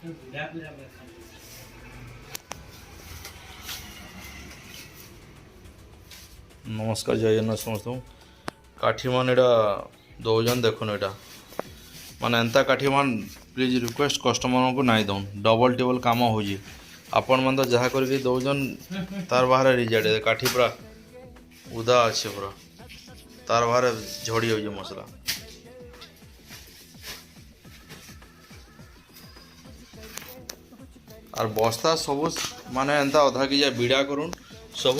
नमस्कार जय जगन्नाथ समस्त काठी मान एटा दौन देखुन एटा माने एंता काठी मान प्लीज रिक्वेस्ट कस्टमर को नाई दौन डबल टेबल काम हो आपण मन तो जहाँ करके दौन तार बाहर रिजेक्ट काठी पूरा उदा अच्छे पूरा तार बाहर झड़ी हो मसला और बस्ता सब माने एंता अधा केजिया बिड़ा करूँ सब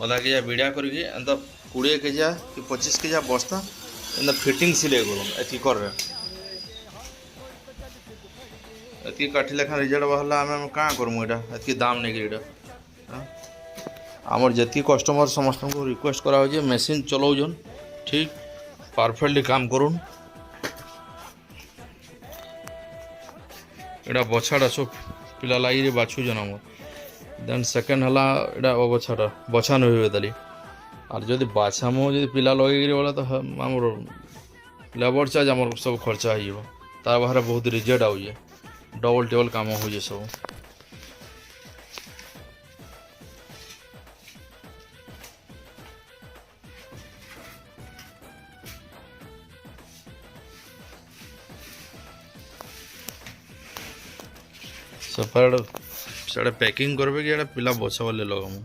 अधा केजिया बिड़ा करके एंता 20 केजिया कि 25 केजिया बस्ता एंता फिटिंग सिले करूँ एति कर एति काठी लेखा रिजल्ट बाहरला आम क्या करमु एटा एति दाम नहीं एटा आमर जी कस्टमर समस्त को रिक्वेस्ट करा मेसीन चलाऊन ठीक परफेक्टली काम करूँ एटा बछाटा सब पिला लगे बाछुन आम देन सेकेंड है यहाँ बछाटा बछा नहीं हुए ताली और जदि बाछाम जो पिला लगे बोला तो आमर लेबर चार्ज आम सब खर्चा हो तार बाहर बहुत रिजेक्ट आए डबल टेबल काम हो सब सफाड़ साढ़े पैकिंग करबे कि एटा पिला बछा वाले लगामु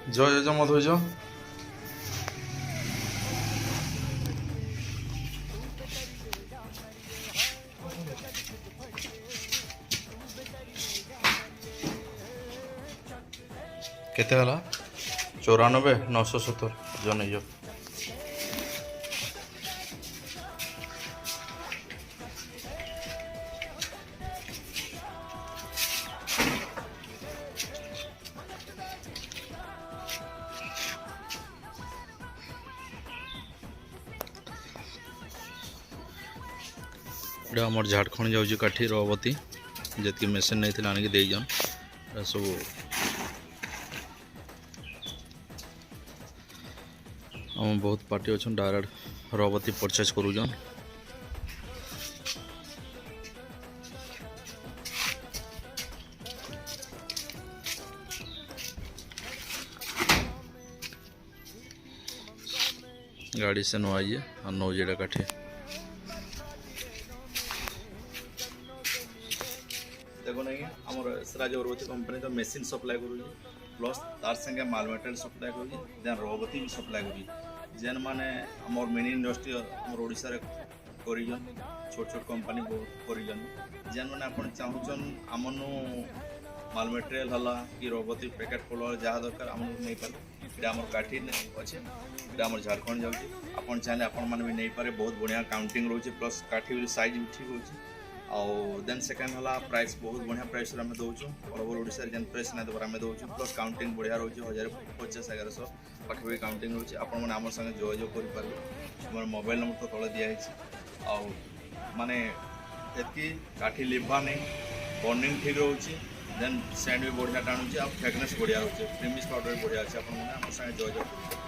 जय जय मत हो केते हला 94 970 जो नहीं जो आमर झारखंड जाऊँ काठी रवती जी मेसीन नहीं थी आनिक देजन सब आम बहुत पार्टी अच्छा डायरेक्ट रवती परचेज करूँ गाड़ी से नवाइए और नौजेड़ा काठी देखो नहीं आमर राज रवती कंपनी तो मेसीन सप्लाई करूँ प्लस तार संगे माल मटेरियल सप्लाई करूँ देन रवती भी सप्लाई करूँ जेन माने आमर मिनी इंडस्ट्री आमर ओडिशा रे करिजन छोट छोट कंपनी बहुत करिजन जेन माने आपण चाहूचन आमनु माल मटेरियल हला कि रवती पैकेट कलर जहाँ दरकार आम नहीं पारे ये आमर काठी अच्छे ये आमर झारखंड जाऊँगी आपन चाहे आपण मैंने भी नहीं पारे बहुत बढ़िया काउंटिंग रोचे प्लस काठी साइज भी ठीक होची आउ देन सेकेंड है प्राइस बहुत बढ़िया प्राइस आम दौचु ऑल ओवर ओडिशा जेन प्राइस ना देवर आम दौचु प्लस काउंटिंग बढ़िया रोचे 1050 1100 पाखापाखि काउंटिंग रोचे आपण मैंने आम संगे जोगाजोग करेंगे मोर मोबाइल नंबर तो तले दिखाई आउ माने एति काठी लिभा नहीं बर्निंग ठीक रोचे देन सेंड भी बढ़िया टाणुचे आ फ्रेगनेस बढ़िया रोचे प्रीमियस पाउडर बढ़िया अच्छे आप संगे जोगाजोग